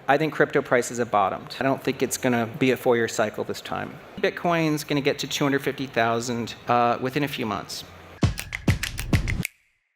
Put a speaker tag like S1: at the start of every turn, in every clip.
S1: I think crypto prices have bottomed. I don't think it's going to be a 4-year cycle this time. Bitcoin's going to get to 250,000 within a few months.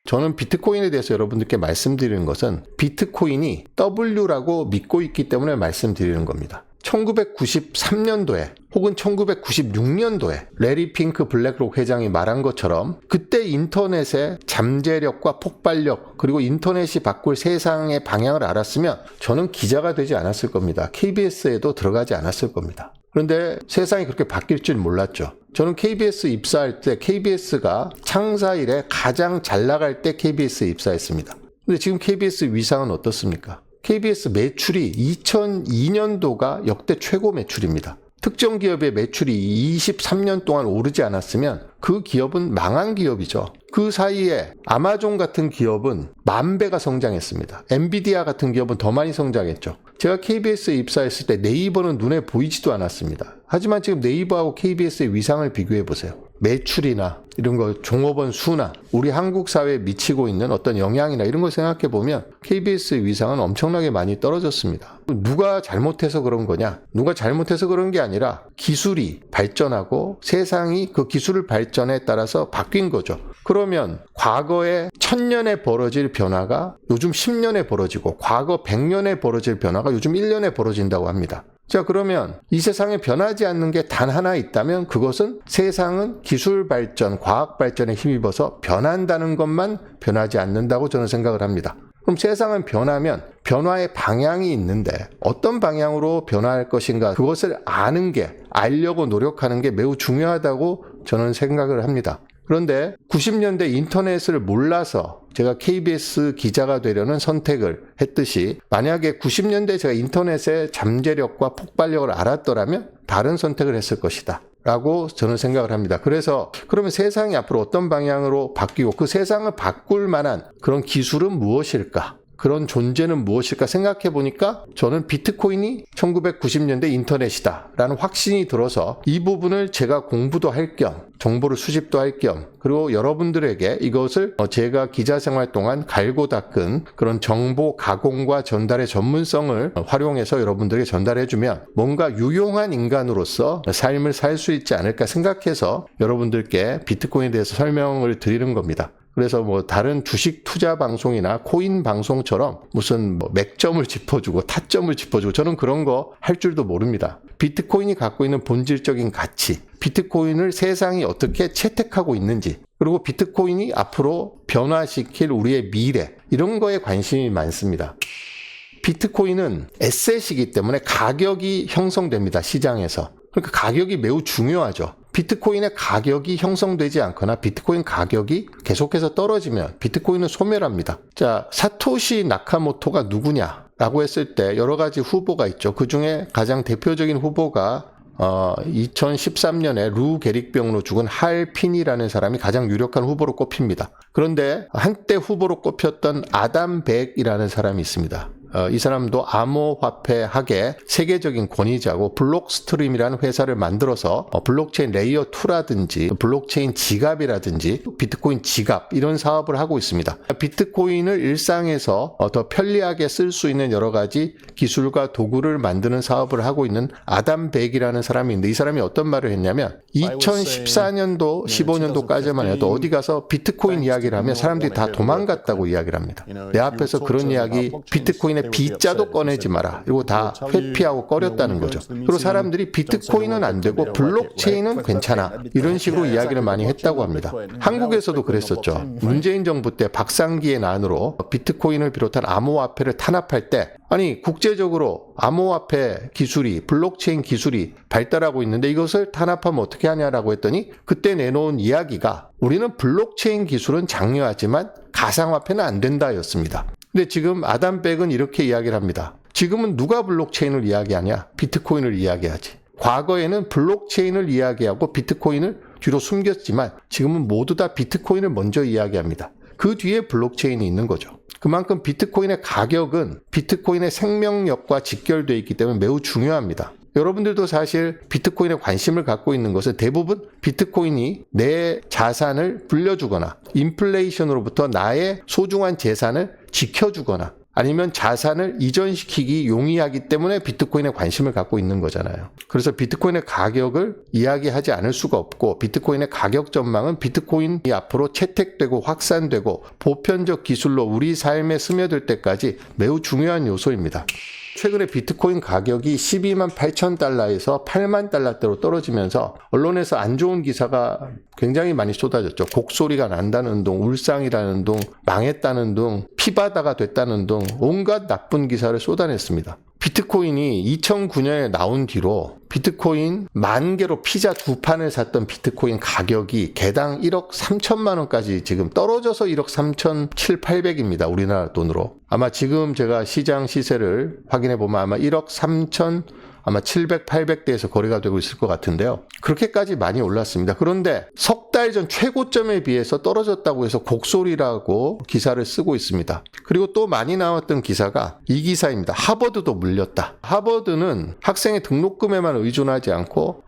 S2: 저는 비트코인에 대해서 여러분들께 말씀드리는 것은 비트코인이 W라고 믿고 있기 때문에 말씀드리는 겁니다. 1993년도에 혹은 1996년도에 레리 핑크 블랙록 회장이 말한 것처럼 그때 인터넷의 잠재력과 폭발력 그리고 인터넷이 바꿀 세상의 방향을 알았으면 저는 기자가 되지 않았을 겁니다. KBS에도 들어가지 않았을 겁니다. 그런데 세상이 그렇게 바뀔 줄 몰랐죠. 저는 KBS 입사할 때 KBS가 창사 이래 가장 잘 나갈 때 KBS에 입사했습니다. 근데 지금 KBS 위상은 어떻습니까? KBS 매출이 2002년도가 역대 최고 매출입니다. 특정 기업의 매출이 23년 동안 오르지 않았으면 그 기업은 망한 기업이죠. 그 사이에 아마존 같은 기업은 10,000배가 성장했습니다. 엔비디아 같은 기업은 더 많이 성장했죠. 제가 KBS에 입사했을 때 네이버는 눈에 보이지도 않았습니다. 하지만 지금 네이버하고 KBS의 위상을 비교해 보세요. 매출이나 이런 거 종업원 수나 우리 한국 사회에 미치고 있는 어떤 영향이나 이런 걸 생각해 보면 KBS의 위상은 엄청나게 많이 떨어졌습니다. 누가 잘못해서 그런 거냐? 누가 잘못해서 그런 게 아니라 기술이 발전하고 세상이 그 기술을 발전에 따라서 바뀐 거죠. 그러면 과거에 1000년에 벌어질 변화가 요즘 10년에 벌어지고 과거 100년에 벌어질 변화가 요즘 1년에 벌어진다고 합니다. 자, 그러면 이 세상에 변하지 않는 게 단 하나 있다면 그것은 세상은 기술 발전, 과학 발전에 힘입어서 변한다는 것만 변하지 않는다고 저는 생각을 합니다. 그럼 세상은 변하면 변화의 방향이 있는데 어떤 방향으로 변화할 것인가 그것을 아는 게, 알려고 노력하는 게 매우 중요하다고 저는 생각을 합니다. 그런데 90년대 인터넷을 몰라서 제가 KBS 기자가 되려는 선택을 했듯이 만약에 90년대 제가 인터넷의 잠재력과 폭발력을 알았더라면 다른 선택을 했을 것이다 라고 저는 생각을 합니다. 그래서 그러면 세상이 앞으로 어떤 방향으로 바뀌고 그 세상을 바꿀 만한 그런 기술은 무엇일까? 그런 존재는 무엇일까 생각해 보니까 저는 비트코인이 1990년대 인터넷이다 라는 확신이 들어서 이 부분을 제가 공부도 할 겸 정보를 수집도 할 겸 그리고 여러분들에게 이것을 제가 기자 생활 동안 갈고 닦은 그런 정보 가공과 전달의 전문성을 활용해서 여러분들에게 전달해주면 뭔가 유용한 인간으로서 삶을 살 수 있지 않을까 생각해서 여러분들께 비트코인에 대해서 설명을 드리는 겁니다. 그래서 다른 주식 투자 방송이나 코인 방송처럼 무슨 맥점을 짚어주고 타점을 짚어주고 저는 그런 거 할 줄도 모릅니다. 비트코인이 갖고 있는 본질적인 가치, 비트코인을 세상이 어떻게 채택하고 있는지, 그리고 비트코인이 앞으로 변화시킬 우리의 미래, 이런 거에 관심이 많습니다. 비트코인은 에셋이기 때문에 가격이 형성됩니다. 시장에서. 그러니까 가격이 매우 중요하죠. 비트코인의 가격이 형성되지 않거나 비트코인 가격이 계속해서 떨어지면 비트코인은 소멸합니다. 자, 사토시 나카모토가 누구냐라고 했을 때 여러 가지 후보가 있죠. 그 중에 가장 대표적인 후보가 2013년에 루 게릭병으로 죽은 할 핀이라는 사람이 가장 유력한 후보로 꼽힙니다. 그런데 한때 후보로 꼽혔던 아담 백이라는 사람이 있습니다. 이 사람도 암호화폐학의 세계적인 권위자고 블록스트림이라는 회사를 만들어서 블록체인 레이어 2라든지 블록체인 지갑이라든지 비트코인 지갑 이런 사업을 하고 있습니다. 비트코인을 일상에서 더 편리하게 쓸 수 있는 여러 가지 기술과 도구를 만드는 사업을 하고 있는 아담 백이라는 사람이 있는데 이 사람이 어떤 말을 했냐면 2014년도 15년도까지만 해도 어디 가서 비트코인 이야기를 하면 사람들이 다 도망갔다고 이야기를 합니다. 내 앞에서 그런 이야기 비트코인의 B자도 꺼내지 마라. 이거 다 회피하고 꺼렸다는 거죠. 그리고 사람들이 비트코인은 안 되고 블록체인은 괜찮아. 이런 식으로 이야기를 많이 했다고 합니다. 한국에서도 그랬었죠. 문재인 정부 때 박상기의 난으로 비트코인을 비롯한 암호화폐를 탄압할 때 아니 국제적으로 암호화폐 기술이 블록체인 기술이 발달하고 있는데 이것을 탄압하면 어떻게 하냐라고 했더니 그때 내놓은 이야기가 우리는 블록체인 기술은 장려하지만 가상화폐는 안 된다였습니다. 근데 지금 아담 백은 이렇게 이야기를 합니다. 지금은 누가 블록체인을 이야기하냐? 비트코인을 이야기하지. 과거에는 블록체인을 이야기하고 비트코인을 뒤로 숨겼지만 지금은 모두 다 비트코인을 먼저 이야기합니다. 그 뒤에 블록체인이 있는 거죠. 그만큼 비트코인의 가격은 비트코인의 생명력과 직결되어 있기 때문에 매우 중요합니다. 여러분들도 사실 비트코인에 관심을 갖고 있는 것은 대부분 비트코인이 내 자산을 불려주거나 인플레이션으로부터 나의 소중한 재산을 지켜주거나 아니면 자산을 이전시키기 용이하기 때문에 비트코인에 관심을 갖고 있는 거잖아요. 그래서 비트코인의 가격을 이야기하지 않을 수가 없고 비트코인의 가격 전망은 비트코인이 앞으로 채택되고 확산되고 보편적 기술로 우리 삶에 스며들 때까지 매우 중요한 요소입니다. 최근에 비트코인 가격이 12만 8천 달러에서 8만 달러대로 떨어지면서 언론에서 안 좋은 기사가 굉장히 많이 쏟아졌죠. 곡소리가 난다는 둥, 울상이라는 둥, 망했다는 둥, 피바다가 됐다는 둥 온갖 나쁜 기사를 쏟아냈습니다. 비트코인이 2009년에 나온 뒤로 비트코인 10,000개로 피자 2판을 샀던 비트코인 가격이 개당 1억 3천만 원까지 지금 떨어져서 1억 3,700~800입니다. 우리나라 돈으로. 아마 지금 제가 시장 시세를 확인해 보면 아마 1억 3천 아마 700, 800대에서 거래가 되고 있을 것 같은데요. 그렇게까지 많이 올랐습니다. 그런데 석 달 전 최고점에 비해서 떨어졌다고 해서 곡소리라고 기사를 쓰고 있습니다. 그리고 또 많이 나왔던 기사가 이 기사입니다. 하버드도 물렸다. 하버드는 학생의 등록금에만 의존하지 않고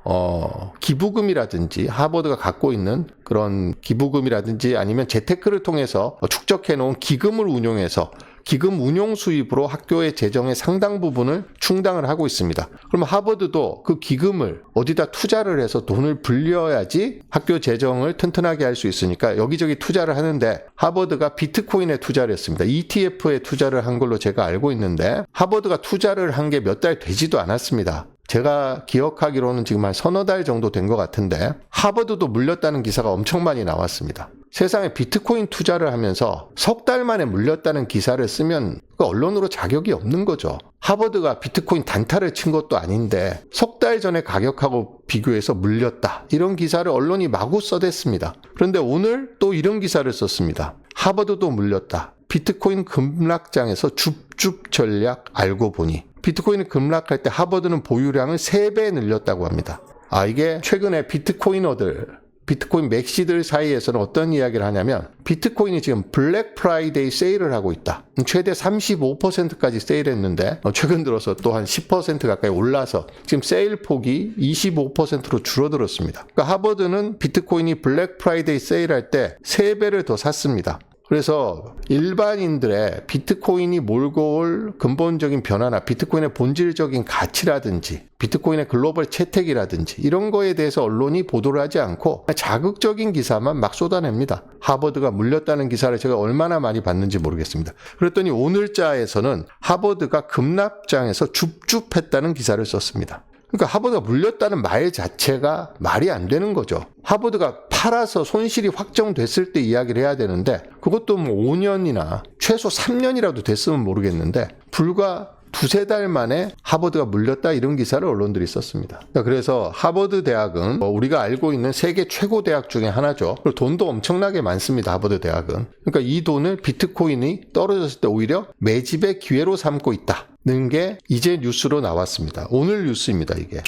S2: 기부금이라든지 하버드가 갖고 있는 그런 기부금이라든지 아니면 재테크를 통해서 축적해 놓은 기금을 운용해서 기금 운용 수입으로 학교의 재정의 상당 부분을 충당을 하고 있습니다. 그럼 하버드도 그 기금을 어디다 투자를 해서 돈을 불려야지 학교 재정을 튼튼하게 할 수 있으니까 여기저기 투자를 하는데 하버드가 비트코인에 투자를 했습니다. ETF에 투자를 한 걸로 제가 알고 있는데 하버드가 투자를 한 게 몇 달 되지도 않았습니다. 제가 기억하기로는 지금 한 서너 달 정도 된 것 같은데 하버드도 물렸다는 기사가 엄청 많이 나왔습니다. 세상에 비트코인 투자를 하면서 석 달 만에 물렸다는 기사를 쓰면 그 언론으로 자격이 없는 거죠. 하버드가 비트코인 단타를 친 것도 아닌데 석 달 전에 가격하고 비교해서 물렸다. 이런 기사를 언론이 마구 써댔습니다. 그런데 오늘 또 이런 기사를 썼습니다. 하버드도 물렸다. 비트코인 급락장에서 줍줍 전략 알고 보니. 비트코인이 급락할 때 하버드는 보유량을 3배 늘렸다고 합니다. 이게 최근에 비트코인 맥시들 사이에서는 어떤 이야기를 하냐면 비트코인이 지금 블랙 프라이데이 세일을 하고 있다. 최대 35%까지 세일했는데 최근 들어서 또 한 10% 가까이 올라서 지금 세일 폭이 25%로 줄어들었습니다. 그러니까 하버드는 비트코인이 블랙 프라이데이 세일할 때 3배를 더 샀습니다. 그래서 일반인들의 비트코인이 몰고 올 근본적인 변화나 비트코인의 본질적인 가치라든지 비트코인의 글로벌 채택이라든지 이런 거에 대해서 언론이 보도를 하지 않고 자극적인 기사만 막 쏟아냅니다. 하버드가 물렸다는 기사를 제가 얼마나 많이 봤는지 모르겠습니다. 그랬더니 오늘자에서는 하버드가 급락장에서 줍줍했다는 기사를 썼습니다. 그러니까 하버드가 물렸다는 말 자체가 말이 안 되는 거죠. 하버드가 팔아서 손실이 확정됐을 때 이야기를 해야 되는데 그것도 5년이나 최소 3년이라도 됐으면 모르겠는데 불과 2~3달 만에 하버드가 물렸다 이런 기사를 언론들이 썼습니다. 그래서 하버드 대학은 우리가 알고 있는 세계 최고 대학 중에 하나죠. 그리고 돈도 엄청나게 많습니다. 하버드 대학은. 그러니까 이 돈을 비트코인이 떨어졌을 때 오히려 매집의 기회로 삼고 있다는 게 이제 뉴스로 나왔습니다. 오늘 뉴스입니다. 이게.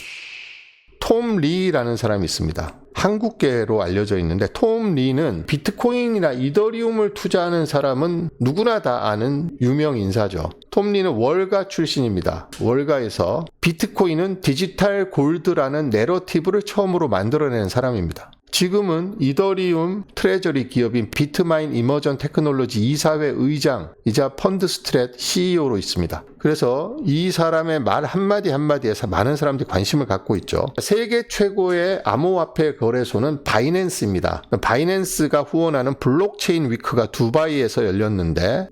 S2: 톰 리라는 사람이 있습니다. 한국계로 알려져 있는데 톰 리는 비트코인이나 이더리움을 투자하는 사람은 누구나 다 아는 유명 인사죠. 톰 리는 월가 출신입니다. 월가에서 비트코인은 디지털 골드라는 내러티브를 처음으로 만들어낸 사람입니다. 지금은 이더리움 트레저리 기업인 비트마인 이머전 테크놀로지 이사회 의장이자 펀드 스트랩 CEO로 있습니다. 그래서 이 사람의 말 한마디 한마디에서 많은 사람들이 관심을 갖고 있죠. 세계 최고의 암호화폐 거래소는 바이낸스입니다. 바이낸스가 후원하는 블록체인 위크가 두바이에서 열렸는데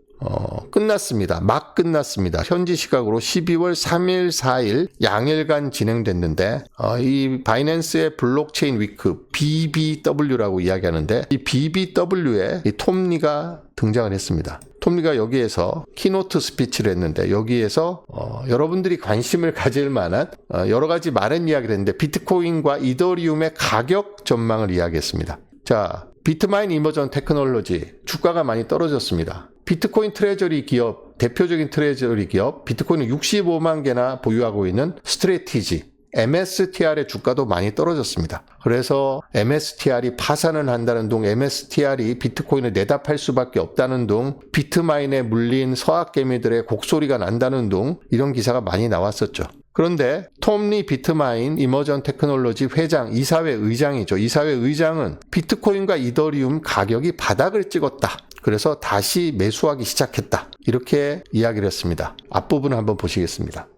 S2: 끝났습니다. 막 끝났습니다. 현지 시각으로 12월 3일, 4일 양일간 진행됐는데 이 바이낸스의 블록체인 위크 BBW라고 이야기하는데 이 BBW에 이 톰 리가 등장을 했습니다. 톰 리가 여기에서 키노트 스피치를 했는데 여기에서 여러분들이 관심을 가질 만한 여러 가지 많은 이야기를 했는데 비트코인과 이더리움의 가격 전망을 이야기했습니다. 자, 비트마인 이머전 테크놀로지 주가가 많이 떨어졌습니다. 비트코인 트레저리 기업, 대표적인 트레저리 기업, 비트코인을 65만 개나 보유하고 있는 스트래티지, MSTR의 주가도 많이 떨어졌습니다. 그래서 MSTR이 파산을 한다는 둥, MSTR이 비트코인을 내다 팔 수밖에 없다는 둥, 비트마인에 물린 서학개미들의 곡소리가 난다는 둥, 이런 기사가 많이 나왔었죠. 그런데 톰 리 비트마인 이머전 테크놀로지 회장, 이사회 의장이죠. 이사회 의장은 비트코인과 이더리움 가격이 바닥을 찍었다. 그래서 다시 매수하기 시작했다. 이렇게 이야기를 했습니다. 앞부분을 한번 보시겠습니다.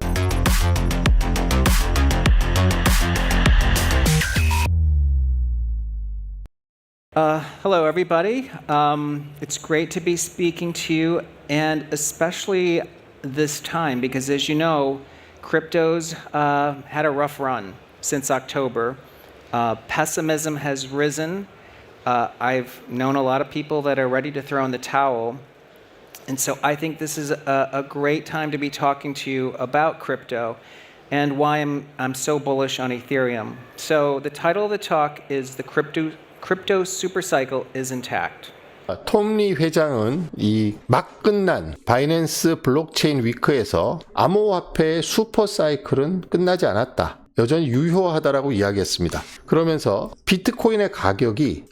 S1: Hello, everybody. It's great to be speaking to you, and especially this time, because as you know, crypto's had a rough run since October. Pessimism has risen. I've known a lot of people that are ready to throw in the towel. And so I think this is a great time to be talking to you about crypto and why I'm so bullish on Ethereum. So the title of the talk is The Crypto Supercycle is Intact.
S2: 톰 리 회장은 이 막 끝난 바이낸스 블록체인 위크에서 암호화폐의 슈퍼사이클은 끝나지 않았다. 여전히 유효하다라고 이야기했습니다. 그러면서 비트코인의 가격이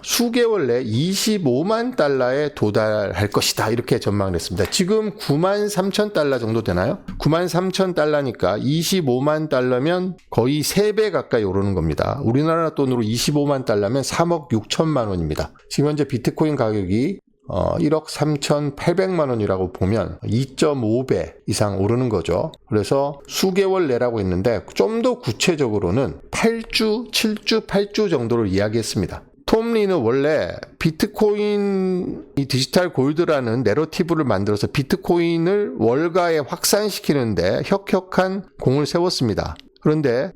S2: 수개월 내에 25만 달러에 도달할 것이다. 이렇게 전망을 했습니다. 지금 9만 3천 달러 정도 되나요? 9만 3천 달러니까 25만 달러면 거의 3배 가까이 오르는 겁니다. 우리나라 돈으로 25만 달러면 3억 6천만 원입니다. 지금 현재 비트코인 가격이 1억 3,800만 원이라고 보면 2.5배 이상 오르는 거죠. 그래서 수개월 내라고 했는데 좀 더 구체적으로는 8주, 7주, 8주 정도를 이야기했습니다. 톰 리는 원래 비트코인 이 디지털 골드라는 내러티브를 만들어서 비트코인을 월가에 확산시키는데 혁혁한 공을 세웠습니다. 그런데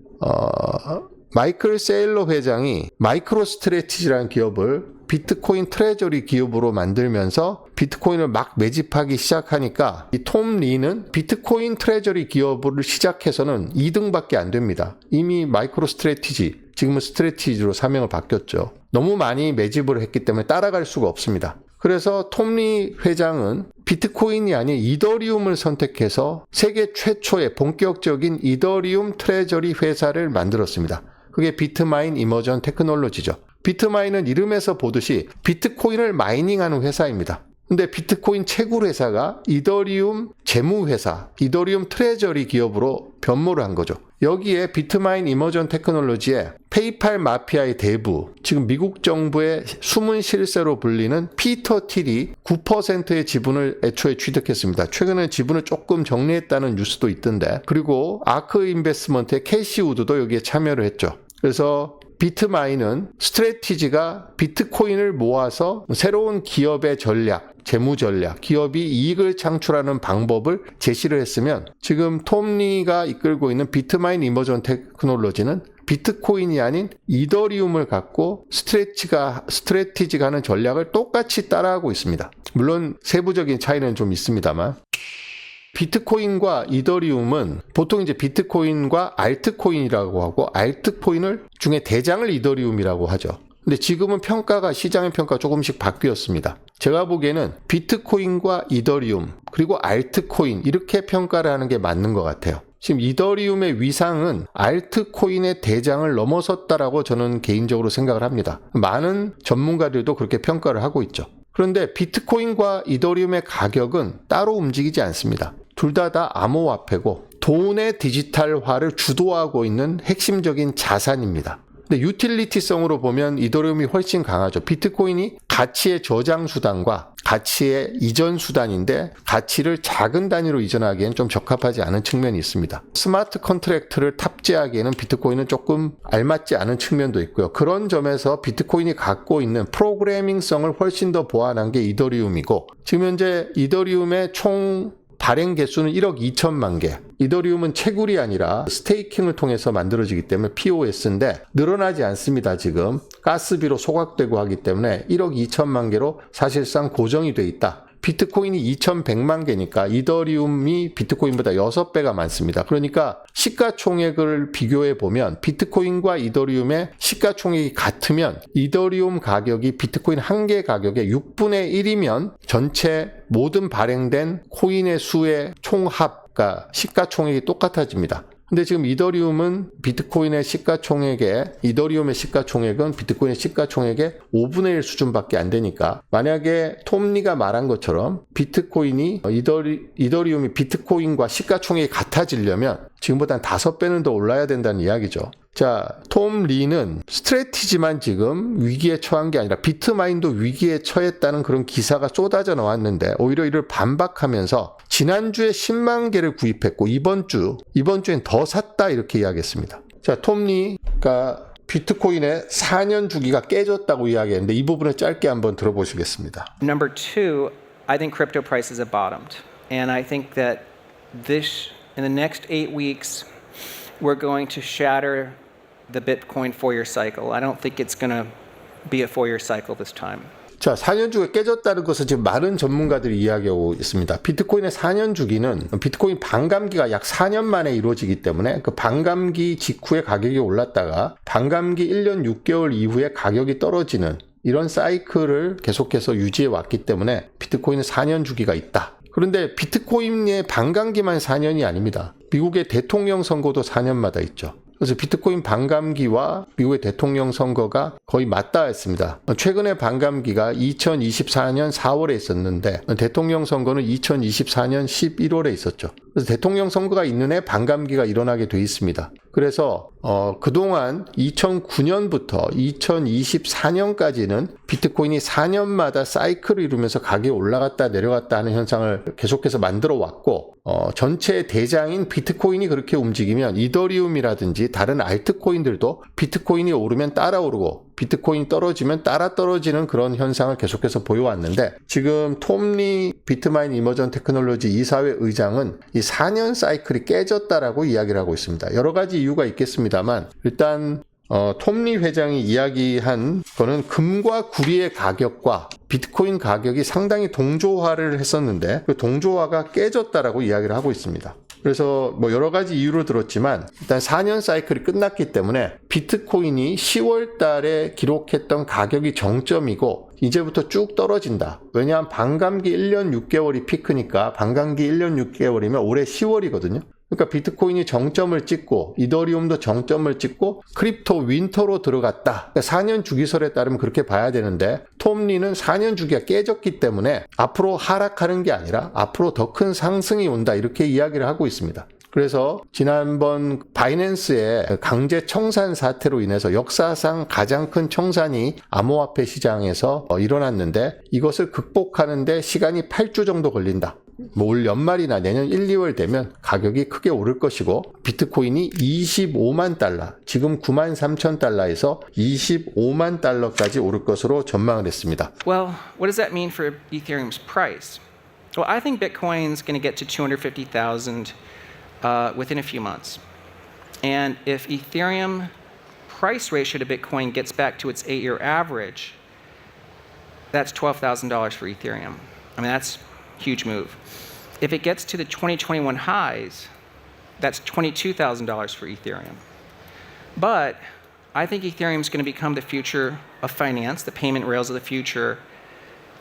S2: 마이클 세일러 회장이 마이크로 스트래티지라는 기업을 비트코인 트레저리 기업으로 만들면서 비트코인을 막 매집하기 시작하니까 이 톰 리는 비트코인 트레저리 기업을 시작해서는 2등밖에 안 됩니다. 이미 마이크로 스트래티지, 지금은 스트래티지로 사명을 바뀌었죠. 너무 많이 매집을 했기 때문에 따라갈 수가 없습니다. 그래서 톰 리 회장은 비트코인이 아닌 이더리움을 선택해서 세계 최초의 본격적인 이더리움 트레저리 회사를 만들었습니다. 그게 비트마인 이머전 테크놀로지죠. 비트마인은 이름에서 보듯이 비트코인을 마이닝하는 회사입니다. 근데 비트코인 채굴 회사가 이더리움 재무회사, 이더리움 트레저리 기업으로 변모를 한 거죠. 여기에 비트마인 이머전 테크놀로지에 페이팔 마피아의 대부, 지금 미국 정부의 숨은 실세로 불리는 피터 틸이 9%의 지분을 애초에 취득했습니다. 최근에 지분을 조금 정리했다는 뉴스도 있던데, 그리고 아크 인베스트먼트의 캐시 우드도 여기에 참여를 했죠. 그래서 비트마인은 스트래티지가 비트코인을 모아서 새로운 기업의 전략, 재무 전략, 기업이 이익을 창출하는 방법을 제시를 했으면 지금 톰 리가 이끌고 있는 비트마인 이머전 테크놀로지는 비트코인이 아닌 이더리움을 갖고 스트래티지가 하는 전략을 똑같이 따라하고 있습니다. 물론 세부적인 차이는 좀 있습니다만. 비트코인과 이더리움은 보통 이제 비트코인과 알트코인이라고 하고 알트코인을 중에 대장을 이더리움이라고 하죠. 근데 지금은 시장의 평가가 조금씩 바뀌었습니다. 제가 보기에는 비트코인과 이더리움 그리고 알트코인 이렇게 평가를 하는 게 맞는 것 같아요. 지금 이더리움의 위상은 알트코인의 대장을 넘어섰다라고 저는 개인적으로 생각을 합니다. 많은 전문가들도 그렇게 평가를 하고 있죠. 그런데 비트코인과 이더리움의 가격은 따로 움직이지 않습니다. 둘 다 암호화폐고 돈의 디지털화를 주도하고 있는 핵심적인 자산입니다. 근데 유틸리티성으로 보면 이더리움이 훨씬 강하죠. 비트코인이 가치의 저장 수단과 가치의 이전 수단인데 가치를 작은 단위로 이전하기에는 좀 적합하지 않은 측면이 있습니다. 스마트 컨트랙트를 탑재하기에는 비트코인은 조금 알맞지 않은 측면도 있고요. 그런 점에서 비트코인이 갖고 있는 프로그래밍성을 훨씬 더 보완한 게 이더리움이고 지금 현재 이더리움의 총 발행 개수는 1억 2천만 개. 이더리움은 채굴이 아니라 스테이킹을 통해서 만들어지기 때문에 POS인데 늘어나지 않습니다. 지금 가스비로 소각되고 하기 때문에 1억 2천만 개로 사실상 고정이 돼 있다. 비트코인이 2,100만 개니까 이더리움이 비트코인보다 6배가 많습니다. 그러니까 시가총액을 비교해 보면 비트코인과 이더리움의 시가총액이 같으면 이더리움 가격이 비트코인 한 개 가격의 6분의 1이면 전체 모든 발행된 코인의 수의 총합, 그러니까 시가총액이 똑같아집니다. 근데 지금 이더리움은 비트코인의 시가총액은 비트코인의 시가총액의 5분의 1 수준밖에 안 되니까 만약에 톰 리가 말한 것처럼 비트코인이 이더리움이 비트코인과 시가총액이 같아지려면 지금보다 한 5배는 더 올라야 된다는 이야기죠. 자, 톰 리는 스트래티지만 지금 위기에 처한 게 아니라 비트마인도 위기에 처했다는 그런 기사가 쏟아져 나왔는데 오히려 이를 반박하면서 지난주에 10만 개를 구입했고 이번 주엔 더 샀다 이렇게 이야기했습니다. 자, 톰 리가 비트코인의 4년 주기가 깨졌다고 이야기했는데 이 부분을 짧게 한번 들어보시겠습니다.
S1: Number two, I think crypto prices have bottomed. And I think that in the next 8 weeks, we're going to shatter the Bitcoin 4-year cycle. I don't think it's going to be a 4-year cycle this time.
S2: 자, 4년 주기가 깨졌다는 것을 지금 많은 전문가들이 이야기하고 있습니다. 비트코인의 4년 주기는 비트코인 반감기가 약 4년 만에 이루어지기 때문에 그 반감기 직후에 가격이 올랐다가 반감기 1년 6개월 이후에 가격이 떨어지는 이런 사이클을 계속해서 유지해 왔기 때문에 비트코인은 4년 주기가 있다. 그런데 비트코인의 반감기만 4년이 아닙니다. 미국의 대통령 선거도 4년마다 있죠. 그래서 비트코인 반감기와 미국의 대통령 선거가 거의 맞닿았습니다. 최근에 반감기가 2024년 4월에 있었는데 대통령 선거는 2024년 11월에 있었죠. 그래서 대통령 선거가 있는 해 반감기가 일어나게 돼 있습니다. 그래서 그동안 2009년부터 2024년까지는 비트코인이 4년마다 사이클을 이루면서 가격이 올라갔다 내려갔다 하는 현상을 계속해서 만들어 왔고 전체 대장인 비트코인이 그렇게 움직이면 이더리움이라든지 다른 알트코인들도 비트코인이 오르면 따라 오르고 비트코인이 떨어지면 따라 떨어지는 그런 현상을 계속해서 보여왔는데 지금 톰 리 비트마인 이머전 테크놀로지 이사회 의장은 이 4년 사이클이 깨졌다라고 이야기를 하고 있습니다. 여러 가지 이유가 있겠습니다만 일단 톰 리 회장이 이야기한 거는 금과 구리의 가격과 비트코인 가격이 상당히 동조화를 했었는데 그 동조화가 깨졌다라고 이야기를 하고 있습니다. 그래서 여러 가지 이유를 들었지만 일단 4년 사이클이 끝났기 때문에 비트코인이 10월 달에 기록했던 가격이 정점이고 이제부터 쭉 떨어진다. 왜냐하면 반감기 1년 6개월이 피크니까 반감기 1년 6개월이면 올해 10월이거든요. 그러니까 비트코인이 정점을 찍고 이더리움도 정점을 찍고 크립토 윈터로 들어갔다. 그러니까 4년 주기설에 따르면 그렇게 봐야 되는데 톰 리는 4년 주기가 깨졌기 때문에 앞으로 하락하는 게 아니라 앞으로 더 큰 상승이 온다 이렇게 이야기를 하고 있습니다. 그래서 지난번 바이낸스의 강제 청산 사태로 인해서 역사상 가장 큰 청산이 암호화폐 시장에서 일어났는데 이것을 극복하는데 시간이 8주 정도 걸린다. 올 연말이나 내년 1, 2월 되면 가격이 크게 오를 것이고 비트코인이 25만 달러, 지금 9만 3천 달러에서 25만 달러까지 오를 것으로 전망을 했습니다.
S1: Well, what does that mean for Ethereum's price? Well, I think Bitcoin's going to get to 250,000 within a few months. And if Ethereum price ratio to Bitcoin gets back to its 8-year average, that's $12,000 for Ethereum. I mean, that's a huge move. If it gets to the 2021 highs, that's $22,000 for Ethereum. But I think Ethereum is going to become the future of finance, the payment rails of the future.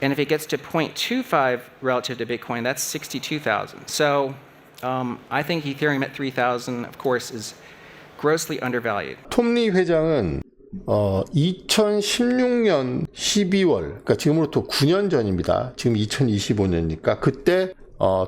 S1: And if it gets to 0.25 relative to Bitcoin, that's 62,000. So I think Ethereum at 3,000, of course, is grossly undervalued.
S2: 톰 리 회장은 2016년 12월, 그러니까 지금으로부터 9년 전입니다. 지금 2025년이니까 그때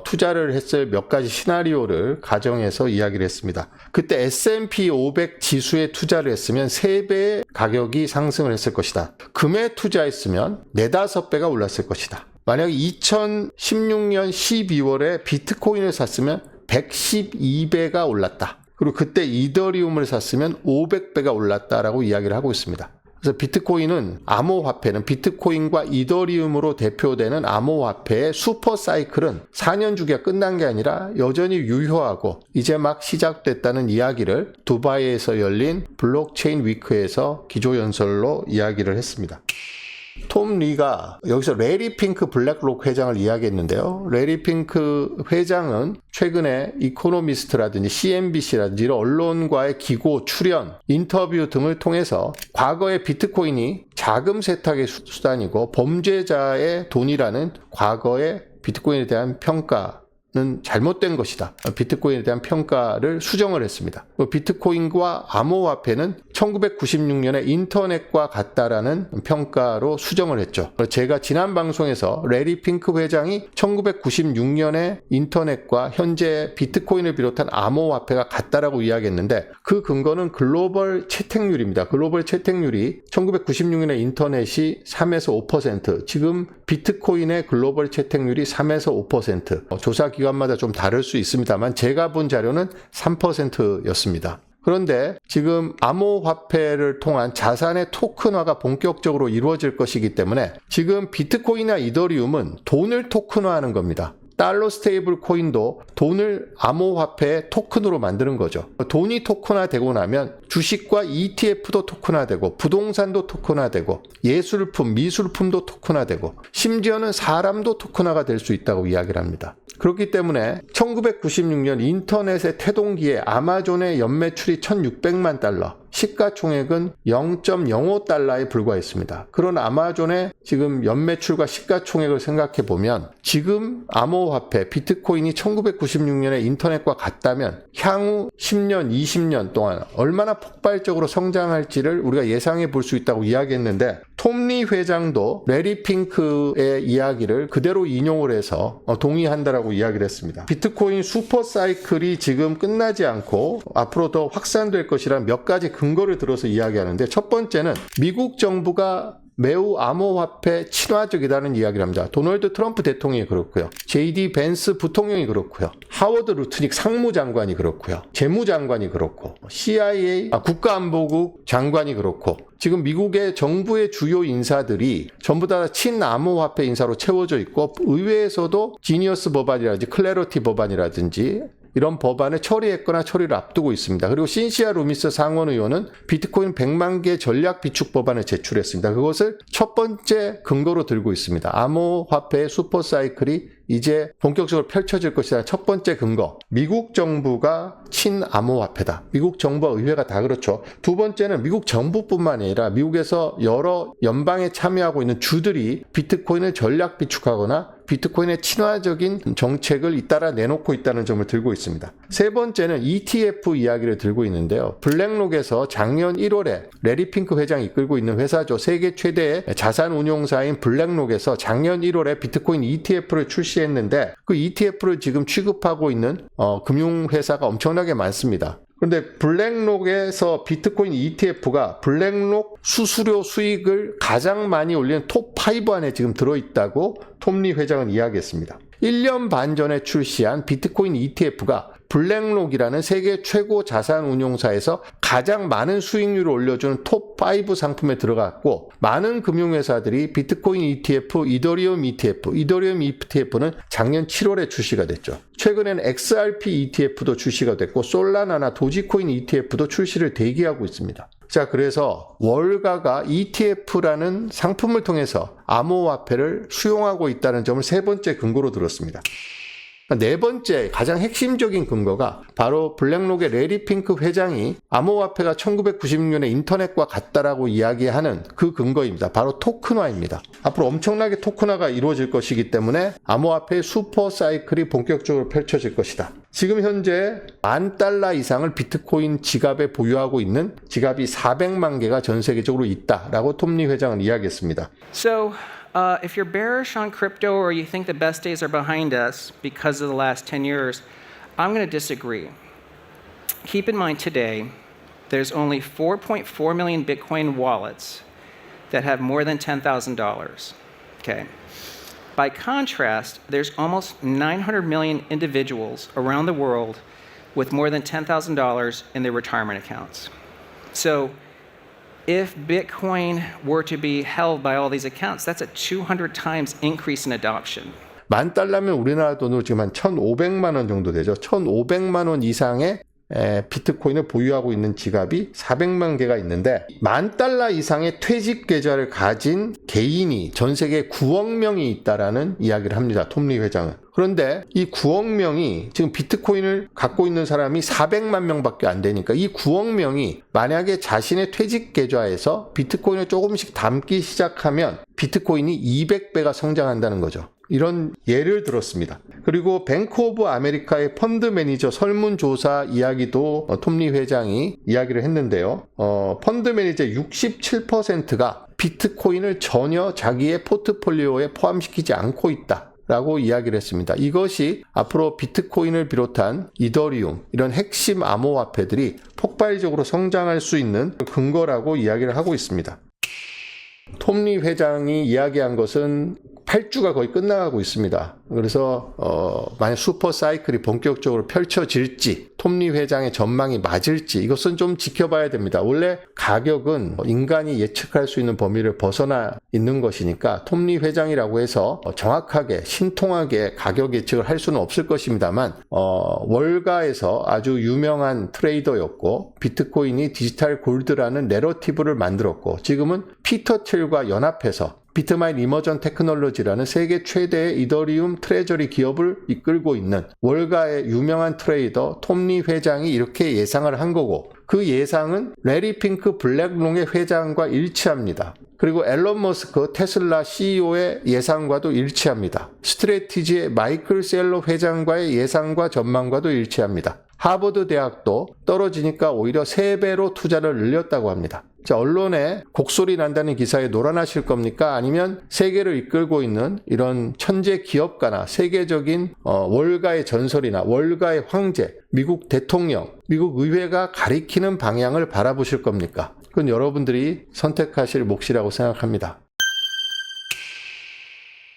S2: 투자를 했을 몇 가지 시나리오를 가정해서 이야기를 했습니다. 그때 S&P 500 지수에 투자를 했으면 3배의 가격이 상승을 했을 것이다. 금에 투자했으면 4-5배가 올랐을 것이다. 만약 2016년 12월에 비트코인을 샀으면 112배가 올랐다. 그리고 그때 이더리움을 샀으면 500배가 올랐다라고 이야기를 하고 있습니다. 그래서 비트코인은 암호화폐는 비트코인과 이더리움으로 대표되는 암호화폐의 슈퍼 사이클은 4년 주기가 끝난 게 아니라 여전히 유효하고 이제 막 시작됐다는 이야기를 두바이에서 열린 블록체인 위크에서 기조연설로 이야기를 했습니다. 톰 리가 여기서 레리 핑크 블랙록 회장을 이야기했는데요. 레리 핑크 회장은 최근에 이코노미스트라든지 CNBC라든지 이런 언론과의 기고, 출연, 인터뷰 등을 통해서 과거의 비트코인이 자금 세탁의 수단이고 범죄자의 돈이라는 과거의 비트코인에 대한 평가는 잘못된 것이다. 비트코인에 대한 평가를 수정을 했습니다. 비트코인과 암호화폐는 1996년에 인터넷과 같다라는 평가로 수정을 했죠. 제가 지난 방송에서 레리 핑크 회장이 1996년에 인터넷과 현재 비트코인을 비롯한 암호화폐가 같다라고 이야기했는데 그 근거는 글로벌 채택률입니다. 글로벌 채택률이 1996년에 인터넷이 3에서 5%, 지금 비트코인의 글로벌 채택률이 3에서 5%, 조사 기관마다 좀 다를 수 있습니다만 제가 본 자료는 3%였습니다. 그런데 지금 암호화폐를 통한 자산의 토큰화가 본격적으로 이루어질 것이기 때문에 지금 비트코인이나 이더리움은 돈을 토큰화하는 겁니다. 달러 스테이블 코인도 돈을 암호화폐의 토큰으로 만드는 거죠. 돈이 토큰화되고 나면 주식과 ETF도 토큰화되고 부동산도 토큰화되고 예술품, 미술품도 토큰화되고 심지어는 사람도 토큰화가 될 수 있다고 이야기를 합니다. 그렇기 때문에 1996년 인터넷의 태동기에 아마존의 연매출이 1,600만 달러, 시가총액은 0.05달러에 불과했습니다. 그런 아마존의 지금 연매출과 시가총액을 생각해 보면 지금 암호화폐 비트코인이 1996년에 인터넷과 같다면 향후 10년, 20년 동안 얼마나 폭발적으로 성장할지를 우리가 예상해 볼 수 있다고 이야기했는데 톰리 회장도 레리 핑크의 이야기를 그대로 인용을 해서 동의한다라고 이야기를 했습니다. 비트코인 슈퍼사이클이 지금 끝나지 않고 앞으로 더 확산될 것이란 몇 가지 근거를 들어서 이야기하는데 첫 번째는 미국 정부가 매우 암호화폐 친화적이라는 이야기를 합니다. 도널드 트럼프 대통령이 그렇고요. JD 벤스 부통령이 그렇고요. 하워드 루트닉 상무장관이 그렇고요. 재무장관이 그렇고 CIA 국가안보국 장관이 그렇고 지금 미국의 정부의 주요 인사들이 전부 다 친암호화폐 인사로 채워져 있고 의회에서도 지니어스 법안이라든지 클래러티 법안이라든지 이런 법안을 처리했거나 처리를 앞두고 있습니다. 그리고 신시아 루미스 상원 의원은 비트코인 100만 개 전략 비축 법안을 제출했습니다. 그것을 첫 번째 근거로 들고 있습니다. 암호화폐의 슈퍼사이클이 이제 본격적으로 펼쳐질 것이다. 첫 번째 근거. 미국 정부가 친암호화폐다. 미국 정부와 의회가 다 그렇죠. 두 번째는 미국 정부뿐만 아니라 미국에서 여러 연방에 참여하고 있는 주들이 비트코인을 전략 비축하거나 비트코인의 친화적인 정책을 잇따라 내놓고 있다는 점을 들고 있습니다. 세 번째는 ETF 이야기를 들고 있는데요. 블랙록에서 작년 1월에 레리 핑크 회장이 이끌고 있는 회사죠. 세계 최대의 자산 운용사인 블랙록에서 작년 1월에 비트코인 ETF를 출시했는데 그 ETF를 지금 취급하고 있는 금융회사가 엄청나게 많습니다. 그런데 블랙록에서 비트코인 ETF가 블랙록 수수료 수익을 가장 많이 올리는 톱5 안에 지금 들어있다고 톰리 회장은 이야기했습니다. 1년 반 전에 출시한 비트코인 ETF가 블랙록이라는 세계 최고 자산 운용사에서 가장 많은 수익률을 올려주는 톱5 상품에 들어갔고 많은 금융회사들이 비트코인 ETF, 이더리움 ETF는 작년 7월에 출시가 됐죠. 최근엔 XRP ETF도 출시가 됐고 솔라나나 도지코인 ETF도 출시를 대기하고 있습니다. 자, 그래서 월가가 ETF라는 상품을 통해서 암호화폐를 수용하고 있다는 점을 세 번째 근거로 들었습니다. 네 번째 가장 핵심적인 근거가 바로 블랙록의 레리 핑크 회장이 암호화폐가 1996년에 인터넷과 같다라고 이야기하는 그 근거입니다. 바로 토큰화입니다. 앞으로 엄청나게 토큰화가 이루어질 것이기 때문에 암호화폐의 슈퍼사이클이 본격적으로 펼쳐질 것이다. 지금 현재 $10,000 이상을 비트코인 지갑에 보유하고 있는 지갑이 400만 개가 전 세계적으로 있다라고 톰리 회장은 이야기했습니다.
S1: So, if you're bearish on crypto or you think the best days are behind us because of the last 10 years, I'm going to disagree. Keep in mind today, there's only 4.4 million Bitcoin wallets that have more than $10,000. Okay. By contrast, there's almost 900 million individuals around the world with more than $10,000 in their retirement accounts. So, if Bitcoin were to be held by all these accounts, that's a 200 times increase in adoption.
S2: $10,000면 우리나라 돈으로 지금 한 1,500만 원 정도 되죠. 1,500만 원 이상의 비트코인을 보유하고 있는 지갑이 400만 개가 있는데 $10,000 이상의 퇴직 계좌를 가진 개인이 전 세계에 9억 명이 있다라는 이야기를 합니다. 톰리 회장은. 그런데 이 9억 명이 지금 비트코인을 갖고 있는 사람이 400만 명밖에 안 되니까 이 9억 명이 만약에 자신의 퇴직 계좌에서 비트코인을 조금씩 담기 시작하면 비트코인이 200배가 성장한다는 거죠. 이런 예를 들었습니다. 그리고 뱅크 오브 아메리카의 펀드 매니저 설문조사 이야기도 톰리 회장이 이야기를 했는데요. 펀드 매니저 67%가 비트코인을 전혀 자기의 포트폴리오에 포함시키지 않고 있다 라고 이야기를 했습니다. 이것이 앞으로 비트코인을 비롯한 이더리움, 이런 핵심 암호화폐들이 폭발적으로 성장할 수 있는 근거라고 이야기를 하고 있습니다. 톰리 회장이 이야기한 것은 8주가 거의 끝나가고 있습니다. 그래서 만약 슈퍼 사이클이 본격적으로 펼쳐질지, 톰리 회장의 전망이 맞을지 이것은 좀 지켜봐야 됩니다. 원래 가격은 인간이 예측할 수 있는 범위를 벗어나 있는 것이니까 톰리 회장이라고 해서 정확하게 신통하게 가격 예측을 할 수는 없을 것입니다만 월가에서 아주 유명한 트레이더였고 비트코인이 디지털 골드라는 내러티브를 만들었고 지금은 피터 틸과 연합해서 비트마인 이머전 테크놀로지라는 세계 최대의 이더리움 트레저리 기업을 이끌고 있는 월가의 유명한 트레이더 톰리 회장이 이렇게 예상을 한 거고 그 예상은 레리 핑크 블랙롱의 회장과 일치합니다. 그리고 앨런 머스크 테슬라 CEO의 예상과도 일치합니다. 스트래티지의 마이클 셀러 회장과의 예상과 전망과도 일치합니다. 하버드 대학도 떨어지니까 오히려 3배로 투자를 늘렸다고 합니다. 자, 언론에 곡소리 난다는 기사에 놀아나실 겁니까? 아니면 세계를 이끌고 있는 이런 천재 기업가나 세계적인 월가의 전설이나 월가의 황제, 미국 대통령, 미국 의회가 가리키는 방향을 바라보실 겁니까? 그건 여러분들이 선택하실 몫이라고 생각합니다.